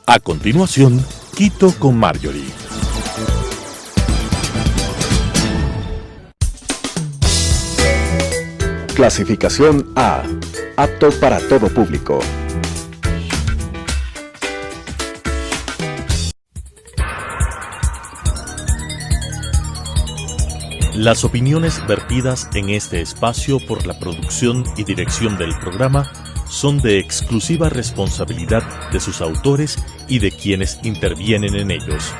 A continuación, Quito con Marjorie. Clasificación A. Apto para todo público. Las opiniones vertidas en este espacio por la producción y dirección del programa son de exclusiva responsabilidad de sus autores y de quienes intervienen en ellos.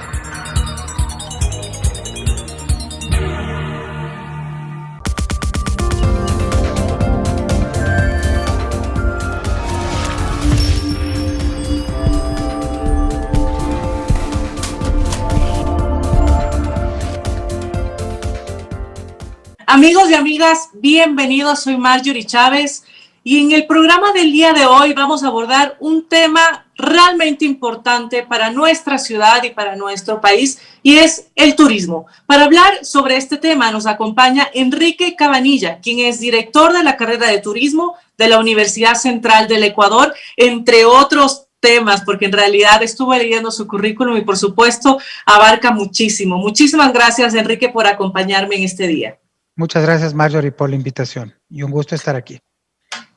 Amigos y amigas, bienvenidos, soy Marjorie Chávez y en el programa del día de hoy vamos a abordar un tema realmente importante para nuestra ciudad y para nuestro país y es el turismo. Para hablar sobre este tema nos acompaña Enrique Cabanilla, quien es director de la carrera de turismo de la Universidad Central del Ecuador, entre otros temas, porque en realidad estuve leyendo su currículum y por supuesto abarca muchísimo. Muchísimas gracias, Enrique, por acompañarme en este día. Muchas gracias, Marjorie, por la invitación y un gusto estar aquí.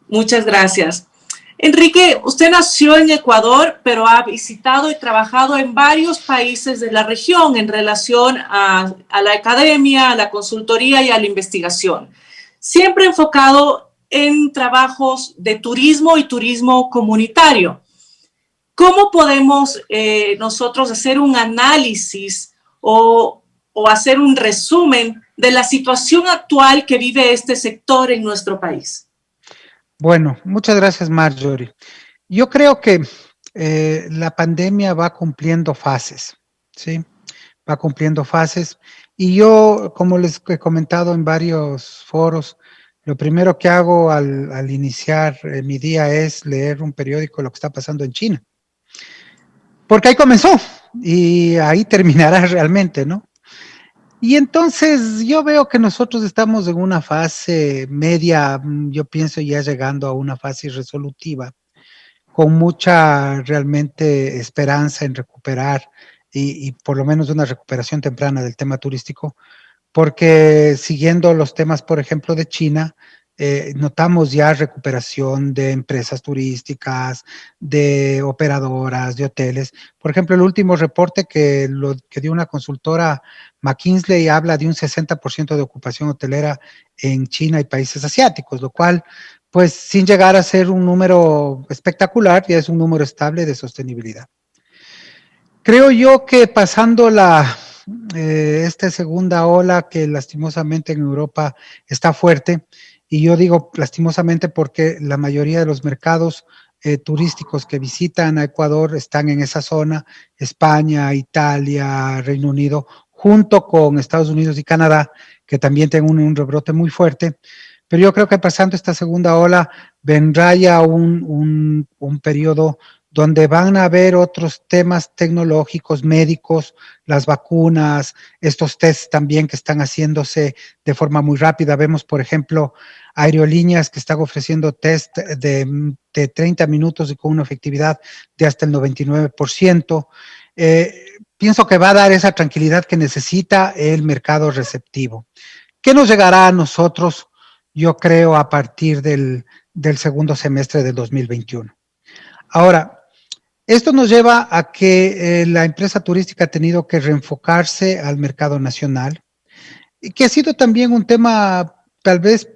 Muchas gracias. Enrique, usted nació en Ecuador, pero ha visitado y trabajado en varios países de la región en relación a la academia, a la consultoría y a la investigación. Siempre enfocado en trabajos de turismo y turismo comunitario. ¿Cómo podemos nosotros hacer un análisis o hacer un resumen de la situación actual que vive este sector en nuestro país? Bueno, muchas gracias, Marjorie. Yo creo que la pandemia va cumpliendo fases, ¿sí? Va cumpliendo fases. Y yo, como les he comentado en varios foros, lo primero que hago al iniciar mi día es leer un periódico de lo que está pasando en China. Porque ahí comenzó y ahí terminará realmente, ¿no? Y entonces yo veo que nosotros estamos en una fase media, yo pienso ya llegando a una fase resolutiva, con mucha realmente esperanza en recuperar y por lo menos una recuperación temprana del tema turístico, porque siguiendo los temas, por ejemplo, de China, notamos ya recuperación de empresas turísticas, de operadoras, de hoteles. Por ejemplo, el último reporte que dio una consultora McKinsey habla de un 60% de ocupación hotelera en China y países asiáticos, lo cual, pues, sin llegar a ser un número espectacular, ya es un número estable de sostenibilidad. Creo yo que pasando esta segunda ola que lastimosamente en Europa está fuerte, y yo digo lastimosamente porque la mayoría de los mercados turísticos que visitan a Ecuador están en esa zona, España, Italia, Reino Unido, junto con Estados Unidos y Canadá, que también tienen un rebrote muy fuerte. Pero yo creo que pasando esta segunda ola vendrá ya un periodo donde van a haber otros temas tecnológicos, médicos, las vacunas, estos tests también que están haciéndose de forma muy rápida. Vemos, por ejemplo, aerolíneas que están ofreciendo test de 30 minutos y con una efectividad de hasta el 99%. Pienso que va a dar esa tranquilidad que necesita el mercado receptivo. ¿Qué nos llegará a nosotros? Yo creo a partir del segundo semestre del 2021. Ahora, esto nos lleva a que la empresa turística ha tenido que reenfocarse al mercado nacional, y que ha sido también un tema tal vez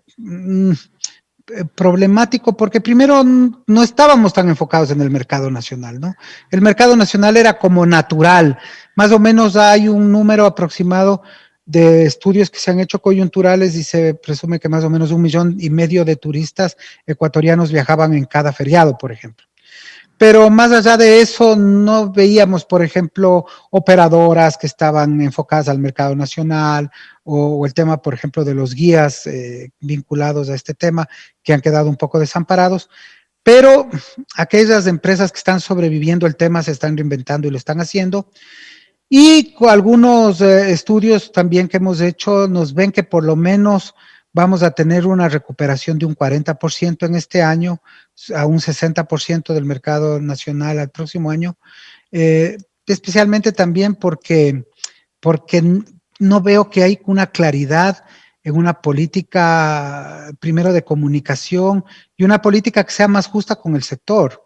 problemático, porque primero no estábamos tan enfocados en el mercado nacional, ¿no? El mercado nacional era como natural, más o menos hay un número aproximado de estudios que se han hecho coyunturales y se presume que más o menos 1,5 millones de turistas ecuatorianos viajaban en cada feriado, por ejemplo. Pero más allá de eso, no veíamos, por ejemplo, operadoras que estaban enfocadas al mercado nacional o el tema, por ejemplo, de los guías vinculados a este tema que han quedado un poco desamparados. Pero aquellas empresas que están sobreviviendo el tema se están reinventando y lo están haciendo. Y con algunos estudios también que hemos hecho nos ven que por lo menos vamos a tener una recuperación de un 40% en este año, a un 60% del mercado nacional al próximo año, especialmente también porque no veo que hay una claridad en una política, primero de comunicación, y una política que sea más justa con el sector.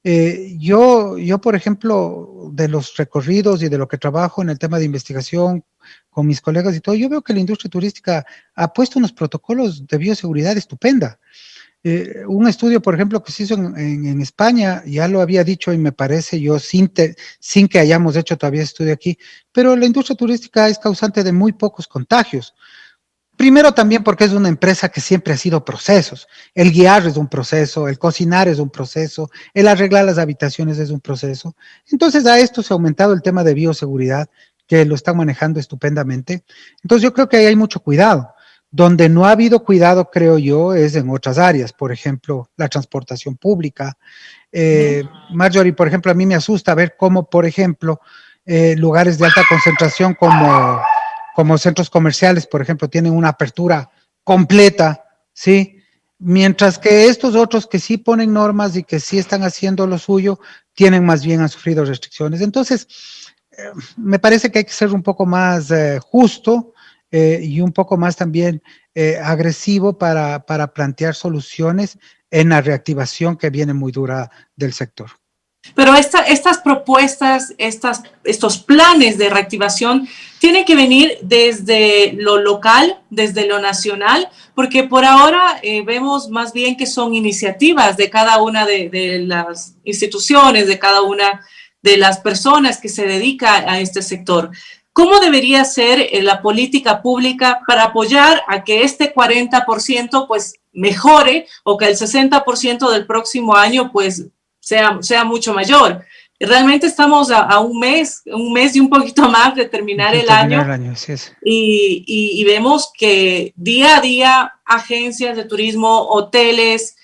Yo, por ejemplo, de los recorridos y de lo que trabajo en el tema de investigación con mis colegas y todo, yo veo que la industria turística ha puesto unos protocolos de bioseguridad estupenda. Un estudio, por ejemplo, que se hizo en España, ya lo había dicho y me parece yo, sin que hayamos hecho todavía estudio aquí, pero la industria turística es causante de muy pocos contagios. Primero también porque es una empresa que siempre ha sido procesos. El guiar es un proceso, el cocinar es un proceso, el arreglar las habitaciones es un proceso. Entonces a esto se ha aumentado el tema de bioseguridad, que lo están manejando estupendamente. Entonces yo creo que ahí hay mucho cuidado. Donde no ha habido cuidado, creo yo, es en otras áreas, por ejemplo, la transportación pública. Marjorie, por ejemplo, a mí me asusta ver cómo, por ejemplo, lugares de alta concentración como centros comerciales, por ejemplo, tienen una apertura completa, ¿sí? Mientras que estos otros que sí ponen normas y que sí están haciendo lo suyo, han sufrido restricciones. Entonces, me parece que hay que ser un poco más justo y un poco más también agresivo para plantear soluciones en la reactivación que viene muy dura del sector. Pero estas propuestas, estos planes de reactivación tienen que venir desde lo local, desde lo nacional, porque por ahora vemos más bien que son iniciativas de cada una de las instituciones, de cada una de las personas que se dedica a este sector. ¿Cómo debería ser la política pública para apoyar a que este 40% pues mejore o que el 60% del próximo año pues sea mucho mayor? Realmente estamos a un mes y un poquito más de terminar el año. Sí es. Y vemos que día a día agencias de turismo, hoteles,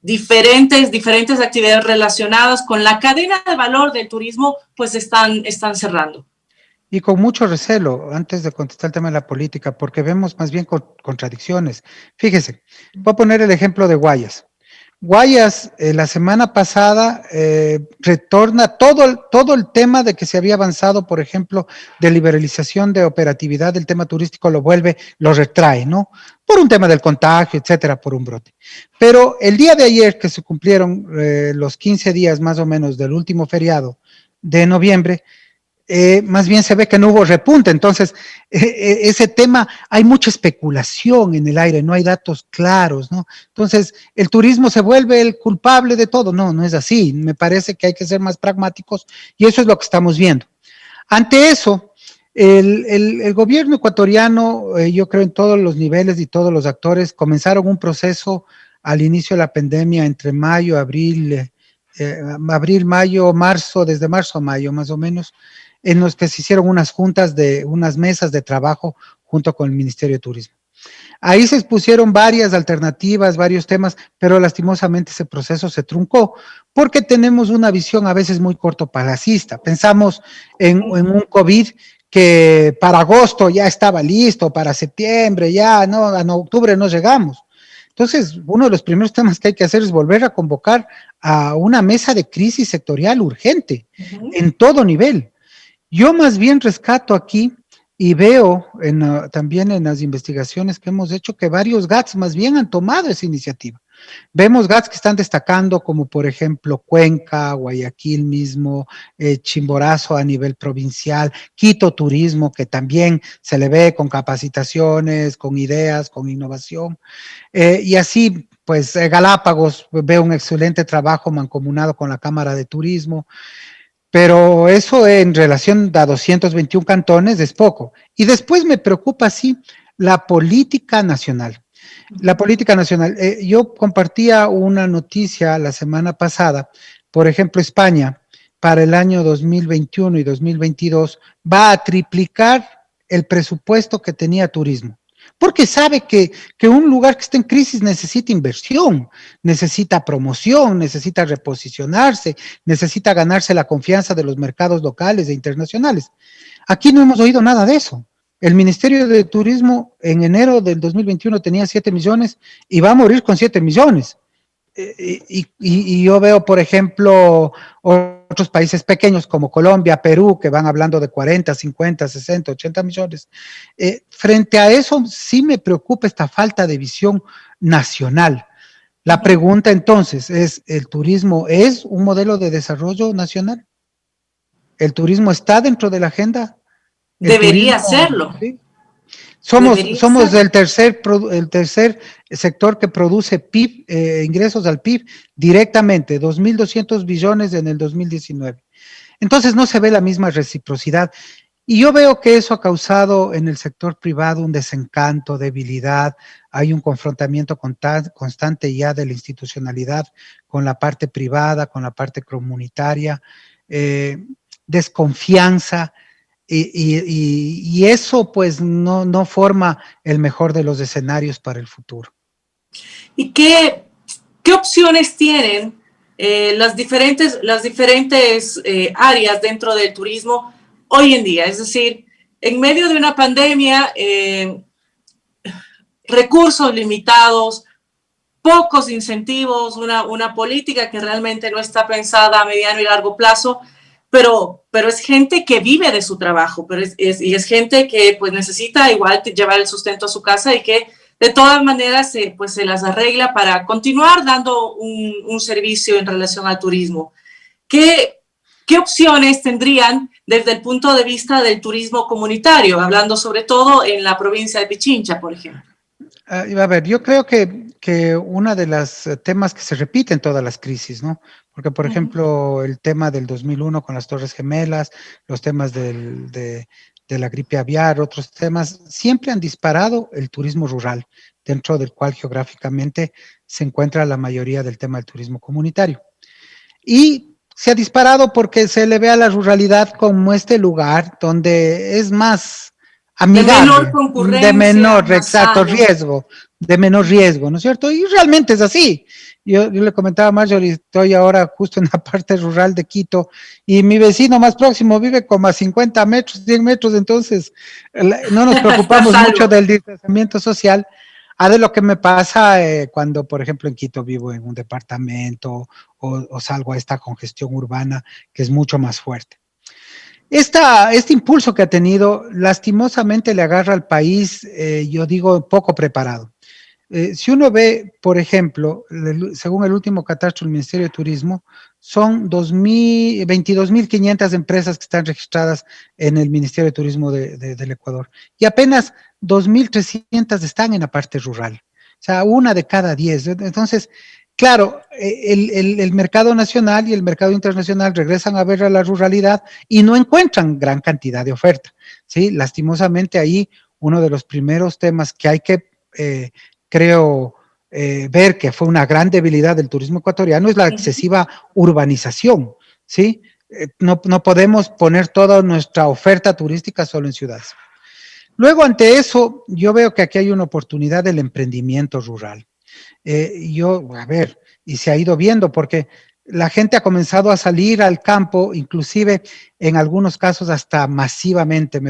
diferentes actividades relacionadas con la cadena de valor del turismo, pues están cerrando. Y con mucho recelo, antes de contestar el tema de la política, porque vemos más bien contradicciones. Fíjese, voy a poner el ejemplo de Guayas. Guayas, la semana pasada, retorna todo el tema de que se había avanzado, por ejemplo, de liberalización de operatividad del tema turístico, lo retrae, ¿no? Por un tema del contagio, etcétera, por un brote. Pero el día de ayer, que se cumplieron los 15 días más o menos del último feriado de noviembre, más bien se ve que no hubo repunte. Entonces, ese tema, hay mucha especulación en el aire, no hay datos claros, ¿no? Entonces, el turismo se vuelve el culpable de todo. No es así. Me parece que hay que ser más pragmáticos y eso es lo que estamos viendo. Ante eso, el gobierno ecuatoriano, yo creo en todos los niveles y todos los actores, comenzaron un proceso al inicio de la pandemia entre abril, mayo, marzo, desde marzo a mayo más o menos, en los que se hicieron unas mesas de trabajo junto con el Ministerio de Turismo. Ahí se expusieron varias alternativas, varios temas, pero lastimosamente ese proceso se truncó porque tenemos una visión a veces muy cortoplacista. Pensamos en un COVID que para agosto ya estaba listo, para septiembre ya, no, en octubre no llegamos. Entonces, uno de los primeros temas que hay que hacer es volver a convocar a una mesa de crisis sectorial urgente en todo nivel. Yo más bien rescato aquí y veo también en las investigaciones que hemos hecho que varios GATS más bien han tomado esa iniciativa. Vemos GATS que están destacando como por ejemplo Cuenca, Guayaquil mismo, Chimborazo a nivel provincial, Quito Turismo, que también se le ve con capacitaciones, con ideas, con innovación, y así pues Galápagos ve un excelente trabajo mancomunado con la Cámara de Turismo. Pero eso en relación a 221 cantones es poco. Y después me preocupa, sí, la política nacional. La política nacional. Yo compartía una noticia la semana pasada, por ejemplo, España, para el año 2021 y 2022, va a triplicar el presupuesto que tenía turismo. Porque sabe que un lugar que está en crisis necesita inversión, necesita promoción, necesita reposicionarse, necesita ganarse la confianza de los mercados locales e internacionales. Aquí no hemos oído nada de eso. El Ministerio de Turismo en enero del 2021 tenía 7 millones y va a morir con 7 millones. Y yo veo, por ejemplo, otros países pequeños como Colombia, Perú, que van hablando de 40, 50, 60, 80 millones. Frente a eso, sí me preocupa esta falta de visión nacional. La pregunta entonces es, ¿el turismo es un modelo de desarrollo nacional? ¿El turismo está dentro de la agenda? Debería serlo. ¿Sí? Somos el tercer sector que produce PIB, ingresos al PIB directamente, 2.200 billones en el 2019. Entonces no se ve la misma reciprocidad. Y yo veo que eso ha causado en el sector privado un desencanto, debilidad, hay un confrontamiento constante ya de la institucionalidad con la parte privada, con la parte comunitaria, desconfianza, y eso pues no forma el mejor de los escenarios para el futuro. ¿Y qué opciones tienen las diferentes áreas dentro del turismo hoy en día? Es decir, en medio de una pandemia, recursos limitados, pocos incentivos, una política que realmente no está pensada a mediano y largo plazo, pero es gente que vive de su trabajo, y es gente que pues necesita igual llevar el sustento a su casa y que de todas maneras pues se las arregla para continuar dando un servicio en relación al turismo. ¿Qué opciones tendrían desde el punto de vista del turismo comunitario, hablando sobre todo en la provincia de Pichincha, por ejemplo? A ver, yo creo que uno de los temas que se repite en todas las crisis, ¿no? Porque, por ejemplo, el tema del 2001 con las Torres Gemelas, los temas de la gripe aviar, otros temas, siempre han disparado el turismo rural, dentro del cual geográficamente se encuentra la mayoría del tema del turismo comunitario. Y se ha disparado porque se le ve a la ruralidad como este lugar donde es más amigable, de menor concurrencia, de menor, exacto, riesgo, de menor riesgo, ¿no es cierto? Y realmente es así. Yo le comentaba a Marjorie, estoy ahora justo en la parte rural de Quito y mi vecino más próximo vive como a 50 metros, 100 metros, entonces no nos preocupamos mucho del distanciamiento social, a de lo que me pasa cuando, por ejemplo, en Quito vivo en un departamento o salgo a esta congestión urbana que es mucho más fuerte. Este impulso que ha tenido, lastimosamente le agarra al país, yo digo, poco preparado. Si uno ve, por ejemplo, según el último catastro del Ministerio de Turismo, son 22.500 empresas que están registradas en el Ministerio de Turismo del Ecuador y apenas 2.300 están en la parte rural, o sea, una de cada 10. Entonces, claro, el mercado nacional y el mercado internacional regresan a ver a la ruralidad y no encuentran gran cantidad de oferta, ¿sí? Lastimosamente ahí uno de los primeros temas que hay que, creo, ver que fue una gran debilidad del turismo ecuatoriano es la excesiva urbanización, ¿sí? No podemos poner toda nuestra oferta turística solo en ciudades. Luego, ante eso, yo veo que aquí hay una oportunidad del emprendimiento rural. Y se ha ido viendo porque la gente ha comenzado a salir al campo, inclusive en algunos casos hasta masivamente.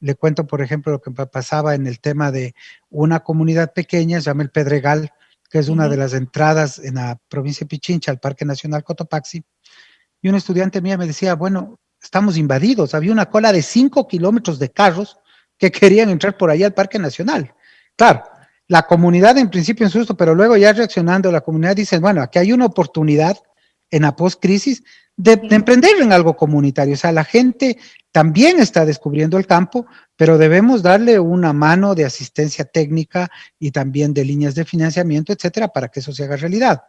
Le cuento, por ejemplo, lo que pasaba en el tema de una comunidad pequeña, se llama el Pedregal, que es una de las entradas en la provincia de Pichincha, al Parque Nacional Cotopaxi, y un estudiante mío me decía, bueno, estamos invadidos, había una cola de 5 kilómetros de carros que querían entrar por ahí al Parque Nacional. Claro, la comunidad en principio en susto, pero luego ya reaccionando, la comunidad dice, bueno, aquí hay una oportunidad en la post-crisis de emprender en algo comunitario. O sea, la gente también está descubriendo el campo, pero debemos darle una mano de asistencia técnica y también de líneas de financiamiento, etcétera, para que eso se haga realidad.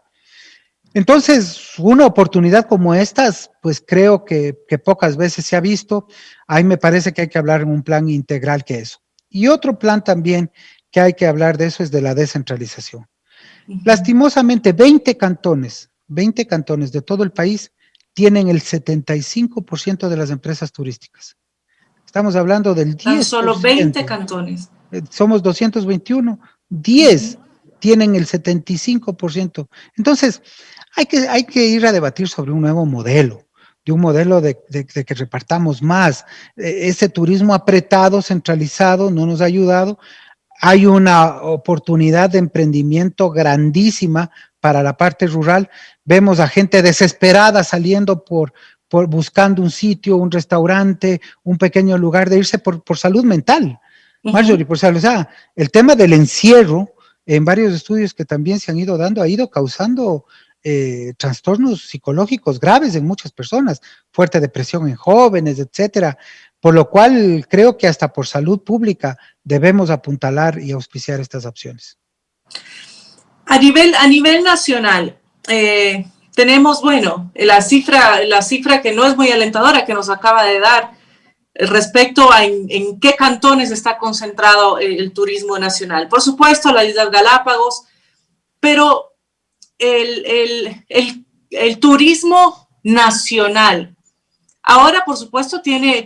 Entonces, una oportunidad como estas, pues creo que pocas veces se ha visto. Ahí me parece que hay que hablar en un plan integral que eso. Y otro plan también que hay que hablar de eso es de la descentralización. Lastimosamente, 20 cantones de todo el país tienen el 75% de las empresas turísticas. Estamos hablando del 10%. Tan solo 20 cantones. Somos 221, 10 tienen el 75%. Entonces, hay que ir a debatir sobre un nuevo modelo, de un modelo de que repartamos más. Ese turismo apretado, centralizado, no nos ha ayudado. Hay una oportunidad de emprendimiento grandísima para la parte rural. Vemos a gente desesperada saliendo por buscando un sitio, un restaurante, un pequeño lugar de irse por salud mental. Marjorie, por salud, o sea, el tema del encierro, en varios estudios que también se han ido dando, ha ido causando trastornos psicológicos graves en muchas personas, fuerte depresión en jóvenes, etcétera, por lo cual creo que hasta por salud pública debemos apuntalar y auspiciar estas opciones. A nivel nacional, tenemos, bueno, la cifra que no es muy alentadora que nos acaba de dar respecto a en qué cantones está concentrado el turismo nacional. Por supuesto, las Islas Galápagos, pero el turismo nacional ahora, por supuesto, tiene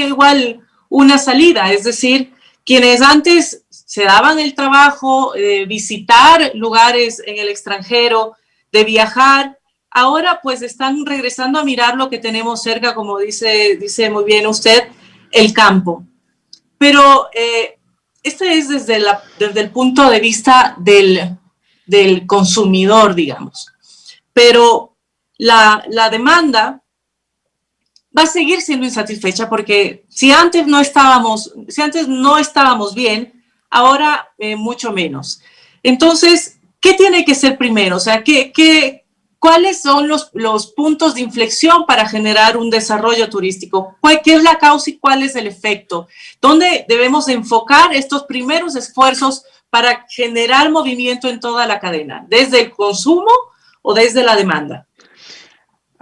igual una salida, es decir, quienes antes se daban el trabajo de visitar lugares en el extranjero, de viajar, ahora pues están regresando a mirar lo que tenemos cerca, como dice muy bien usted, el campo. Pero este es desde el punto de vista del consumidor, digamos. Pero la demanda va a seguir siendo insatisfecha porque si antes no estábamos bien, ahora mucho menos. Entonces, ¿qué tiene que ser primero? O sea, ¿cuáles son los puntos de inflexión para generar un desarrollo turístico? ¿Qué es la causa y cuál es el efecto? ¿Dónde debemos enfocar estos primeros esfuerzos para generar movimiento en toda la cadena? ¿Desde el consumo o desde la demanda?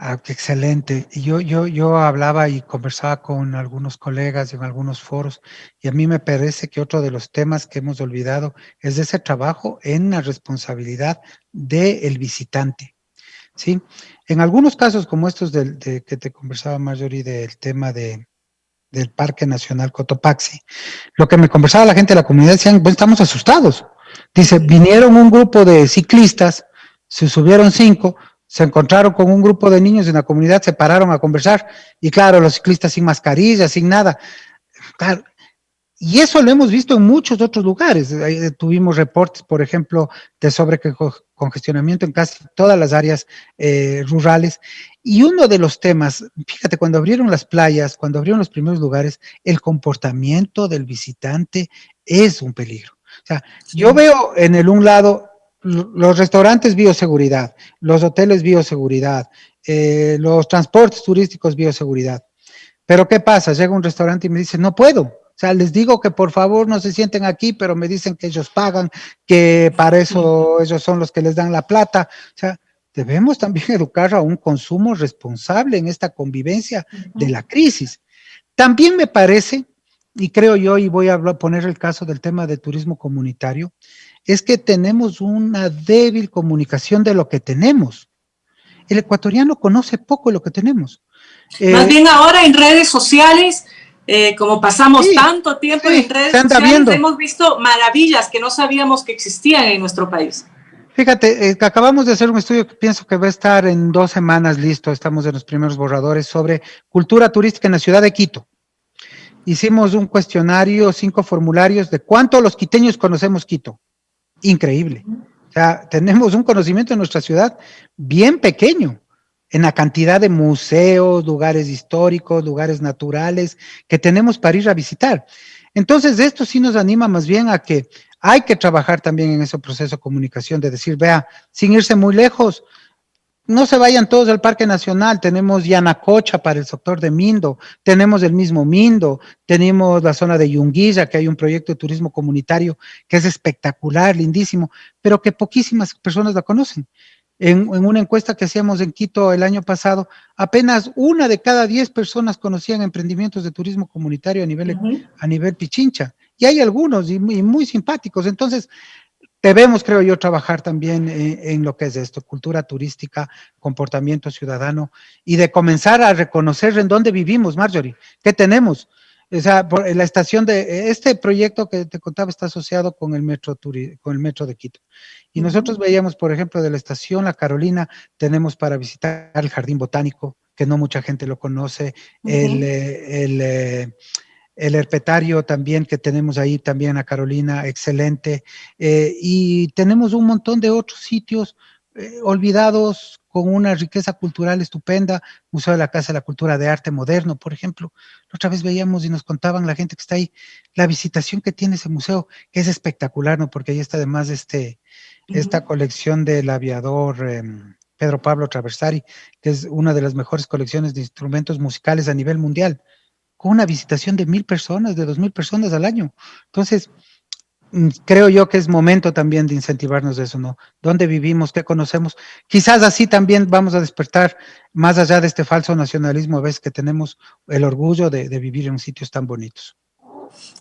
Ah, qué excelente. Yo hablaba y conversaba con algunos colegas en algunos foros y a mí me parece que otro de los temas que hemos olvidado es ese trabajo en la responsabilidad del visitante, ¿sí? En algunos casos como estos que te conversaba, Marjorie, del tema del Parque Nacional Cotopaxi, lo que me conversaba la gente de la comunidad decían, bueno, estamos asustados. Dice, vinieron un grupo de ciclistas, se subieron 5, se encontraron con un grupo de niños en la comunidad, se pararon a conversar, y claro, los ciclistas sin mascarilla, sin nada. Claro, y eso lo hemos visto en muchos otros lugares. Tuvimos reportes, por ejemplo, de sobrecongestionamiento en casi todas las áreas rurales. Y uno de los temas, fíjate, cuando abrieron las playas, cuando abrieron los primeros lugares, el comportamiento del visitante es un peligro. O sea, yo veo en un lado los restaurantes bioseguridad, los hoteles bioseguridad, los transportes turísticos bioseguridad. Pero ¿qué pasa? Llega un restaurante y me dice, no puedo. O sea, les digo que por favor no se sienten aquí, pero me dicen que ellos pagan, que para eso ellos son los que les dan la plata. O sea, debemos también educar a un consumo responsable en esta convivencia de la crisis. También me parece, y creo yo, y voy a poner el caso del tema de turismo comunitario, es que tenemos una débil comunicación de lo que tenemos. El ecuatoriano conoce poco lo que tenemos. Más bien ahora en redes sociales, como pasamos tanto tiempo en redes sociales, hemos visto maravillas que no sabíamos que existían en nuestro país. Fíjate, acabamos de hacer un estudio que pienso que va a estar en 2 semanas listo, estamos en los primeros borradores, sobre cultura turística en la ciudad de Quito. Hicimos un cuestionario, 5 formularios de cuánto los quiteños conocemos Quito. Increíble. O sea, tenemos un conocimiento de nuestra ciudad bien pequeño en la cantidad de museos, lugares históricos, lugares naturales que tenemos para ir a visitar. Entonces, esto sí nos anima más bien a que hay que trabajar también en ese proceso de comunicación, de decir, vea, sin irse muy lejos, no se vayan todos al Parque Nacional, tenemos Yanacocha para el sector de Mindo, tenemos el mismo Mindo, tenemos la zona de Yunguilla, que hay un proyecto de turismo comunitario que es espectacular, lindísimo, pero que poquísimas personas la conocen. En una encuesta que hacíamos en Quito el año pasado, apenas 1 de cada 10 personas conocían emprendimientos de turismo comunitario a nivel Pichincha, y hay algunos y muy simpáticos. Entonces, debemos, creo yo, trabajar también en lo que es esto, cultura turística, comportamiento ciudadano, y de comenzar a reconocer en dónde vivimos, Marjorie, qué tenemos. O sea, la estación de este proyecto que te contaba está asociado con el metro de Quito. Y nosotros veíamos, por ejemplo, de la estación La Carolina, tenemos para visitar el Jardín Botánico, que no mucha gente lo conoce, Uh-huh. el herpetario también que tenemos ahí también a Carolina, excelente, y tenemos un montón de otros sitios olvidados con una riqueza cultural estupenda, Museo de la Casa de la Cultura de Arte Moderno, por ejemplo. La otra vez veíamos y nos contaban la gente que está ahí, la visitación que tiene ese museo, que es espectacular, ¿no? Porque ahí está además esta colección del aviador Pedro Pablo Traversari, que es una de las mejores colecciones de instrumentos musicales a nivel mundial, con una visitación de 1,000 personas, de 2,000 personas al año. Entonces, creo yo que es momento también de incentivarnos de eso, ¿no? ¿Dónde vivimos? ¿Qué conocemos? Quizás así también vamos a despertar, más allá de este falso nacionalismo, a veces que tenemos el orgullo de vivir en sitios tan bonitos.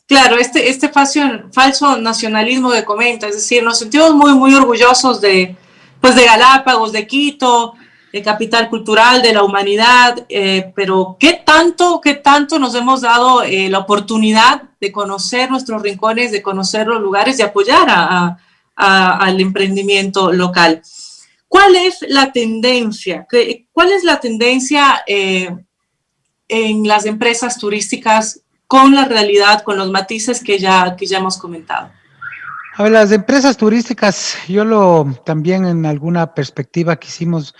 Claro, este falso nacionalismo que comenta, es decir, nos sentimos muy, muy orgullosos pues de Galápagos, de Quito, de capital cultural de la humanidad, pero ¿qué tanto nos hemos dado la oportunidad de conocer nuestros rincones, de conocer los lugares, de apoyar al emprendimiento local? ¿Cuál es la tendencia? ¿Cuál es la tendencia en las empresas turísticas con la realidad, con los matices que ya hemos comentado? A ver, las empresas turísticas, también en alguna perspectiva que hicimos,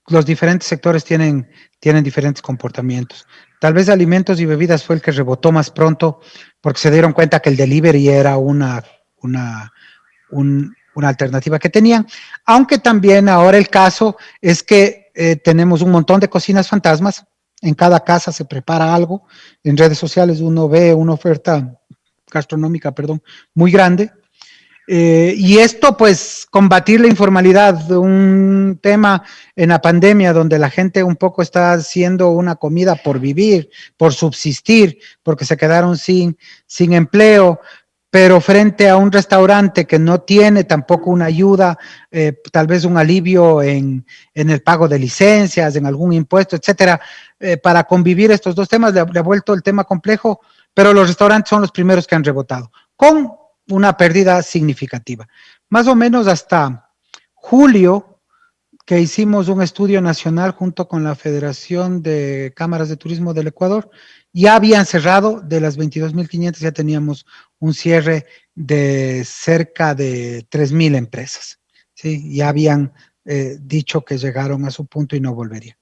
los diferentes sectores tienen diferentes comportamientos. Tal vez alimentos y bebidas fue el que rebotó más pronto porque se dieron cuenta que el delivery era una alternativa que tenían, aunque también ahora el caso es que tenemos un montón de cocinas fantasmas, en cada casa se prepara algo, en redes sociales uno ve una oferta gastronómica, muy grande, y esto pues combatir la informalidad, un tema en la pandemia donde la gente un poco está haciendo una comida por vivir, por subsistir, porque se quedaron sin empleo, pero frente a un restaurante que no tiene tampoco una ayuda, tal vez un alivio en el pago de licencias, en algún impuesto, etcétera, para convivir estos dos temas, le ha vuelto el tema complejo, pero los restaurantes son los primeros que han rebotado, con una pérdida significativa. Más o menos hasta julio, que hicimos un estudio nacional junto con la Federación de Cámaras de Turismo del Ecuador, ya habían cerrado, de las 22.500 ya teníamos un cierre de cerca de 3,000 empresas, ¿sí? Ya habían dicho que llegaron a su punto y no volverían.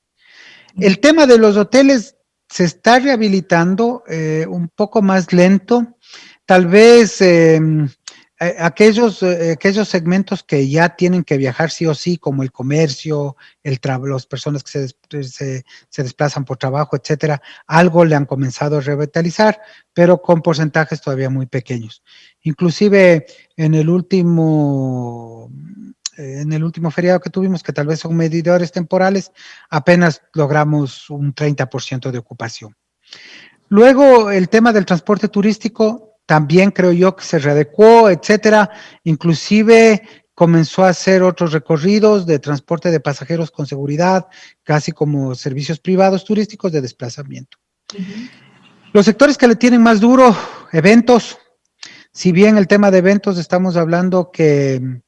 El tema de los hoteles se está rehabilitando un poco más lento, tal vez aquellos segmentos que ya tienen que viajar sí o sí, como el comercio, las personas que se desplazan por trabajo, etcétera, algo le han comenzado a revitalizar, pero con porcentajes todavía muy pequeños. Inclusive en el último feriado que tuvimos, que tal vez son medidores temporales, apenas logramos un 30% de ocupación. Luego, el tema del transporte turístico, también creo yo que se readecuó, etcétera, inclusive comenzó a hacer otros recorridos de transporte de pasajeros con seguridad, casi como servicios privados turísticos de desplazamiento. Uh-huh. Los sectores que le tienen más duro, eventos, si bien el tema de eventos estamos hablando que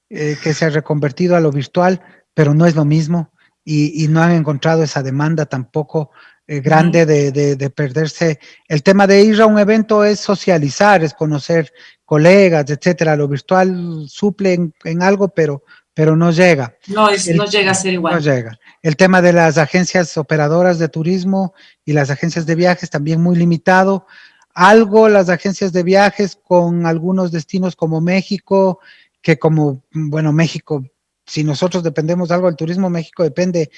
se ha reconvertido a lo virtual, pero no es lo mismo y no han encontrado esa demanda tampoco grande de perderse. El tema de ir a un evento es socializar, es conocer colegas, etcétera. Lo virtual suple en algo, pero no llega. No llega a ser igual. No llega. El tema de las agencias operadoras de turismo y las agencias de viajes también muy limitado. Algo las agencias de viajes con algunos destinos como México, que México, si nosotros dependemos algo del turismo, México depende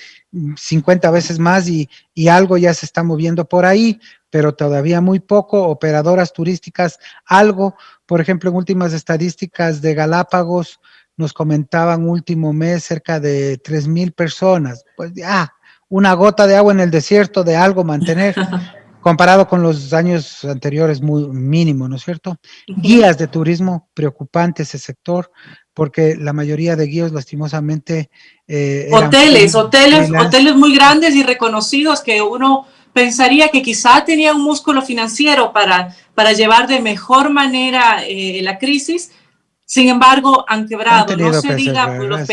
50 veces más y algo ya se está moviendo por ahí, pero todavía muy poco. Operadoras turísticas, algo, por ejemplo, en últimas estadísticas de Galápagos, nos comentaban último mes cerca de 3,000 personas. Pues ya, una gota de agua en el desierto de algo mantener, comparado con los años anteriores, muy mínimo, ¿no es cierto? Guías de turismo, preocupante ese sector, porque la mayoría de guías, lastimosamente... hoteles muy grandes y reconocidos que uno pensaría que quizá tenía un músculo financiero para llevar de mejor manera la crisis. Sin embargo, han quebrado. No se diga por los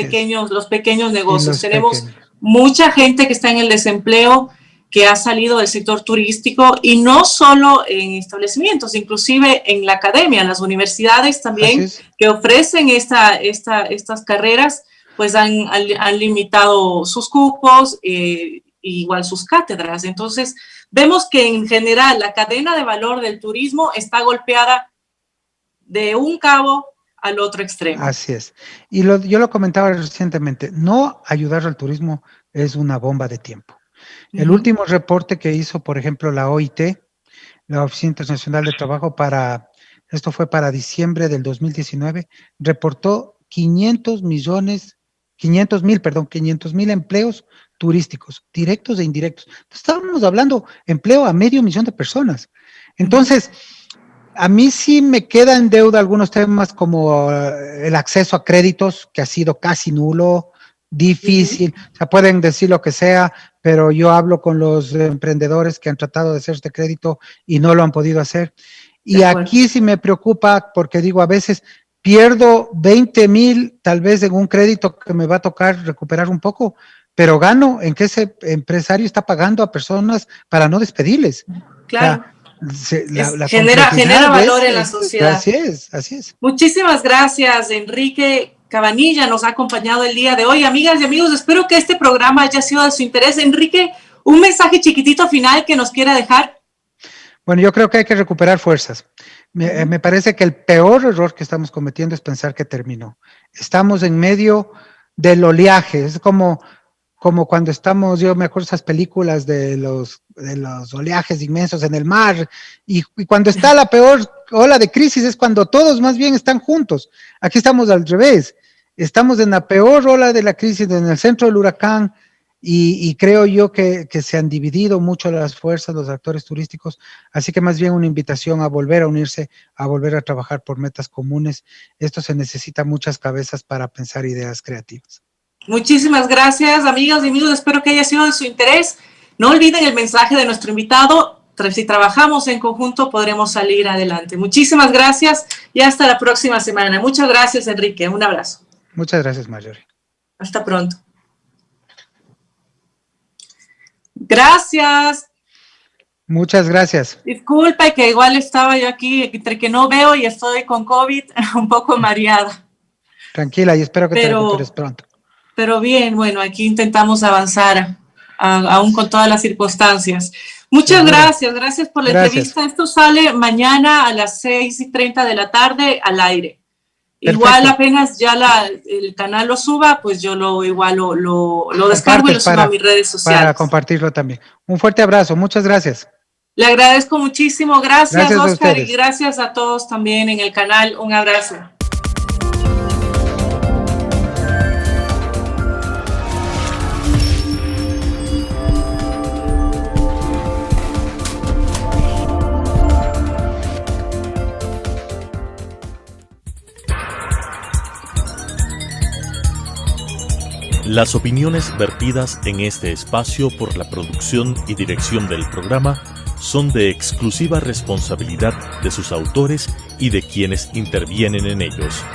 pequeños negocios. Tenemos mucha gente que está en el desempleo, que ha salido del sector turístico, y no solo en establecimientos, inclusive en la academia, en las universidades también, que ofrecen estas carreras, pues han limitado sus cupos, igual sus cátedras. Entonces, vemos que en general la cadena de valor del turismo está golpeada de un cabo al otro extremo. Así es. Y yo lo comentaba recientemente, no ayudar al turismo es una bomba de tiempo. El último reporte que hizo, por ejemplo, la OIT, la Oficina Internacional de Trabajo, esto fue para diciembre del 2019, reportó 500 mil empleos turísticos, directos e indirectos. Estábamos hablando empleo a 500,000 de personas. Entonces, a mí sí me queda en deuda algunos temas como el acceso a créditos, que ha sido casi nulo, difícil, o sea, pueden decir lo que sea, pero yo hablo con los emprendedores que han tratado de hacer este crédito y no lo han podido hacer. Y aquí sí me preocupa porque digo, a veces pierdo 20,000 tal vez en un crédito que me va a tocar recuperar un poco, pero gano en que ese empresario está pagando a personas para no despedirles. Claro. La genera valor en la sociedad. Así es. Muchísimas gracias, Enrique Cabanilla, nos ha acompañado el día de hoy. Amigas y amigos, espero que este programa haya sido de su interés. Enrique, un mensaje chiquitito final que nos quiera dejar. Bueno, yo creo que hay que recuperar fuerzas. Me parece que el peor error que estamos cometiendo es pensar que terminó. Estamos en medio del oleaje, es como cuando estamos, yo me acuerdo esas películas de los oleajes inmensos en el mar, y cuando está la peor ola de crisis es cuando todos más bien están juntos. Aquí estamos al revés, estamos en la peor ola de la crisis, en el centro del huracán, y creo yo que se han dividido mucho las fuerzas, los actores turísticos, así que más bien una invitación a volver a unirse, a volver a trabajar por metas comunes. Esto se necesita muchas cabezas para pensar ideas creativas. Muchísimas gracias, amigas y amigos. Espero que haya sido de su interés. No olviden el mensaje de nuestro invitado. Si trabajamos en conjunto, podremos salir adelante. Muchísimas gracias y hasta la próxima semana. Muchas gracias, Enrique. Un abrazo. Muchas gracias, Marjorie. Hasta pronto. Gracias. Muchas gracias. Disculpa que igual estaba yo aquí, entre que no veo y estoy con COVID, un poco mareada. Tranquila, y espero que te recuperes pronto. Pero bien, bueno, aquí intentamos avanzar, aún con todas las circunstancias. Muchas gracias por la entrevista. Esto sale mañana a las 6:30 de la tarde al aire. Perfecto. Igual apenas ya el canal lo suba, pues yo lo descargo y lo subo a mis redes sociales. Para compartirlo también. Un fuerte abrazo, muchas gracias. Le agradezco muchísimo, gracias Oscar, y gracias a todos también en el canal. Un abrazo. Las opiniones vertidas en este espacio por la producción y dirección del programa son de exclusiva responsabilidad de sus autores y de quienes intervienen en ellos.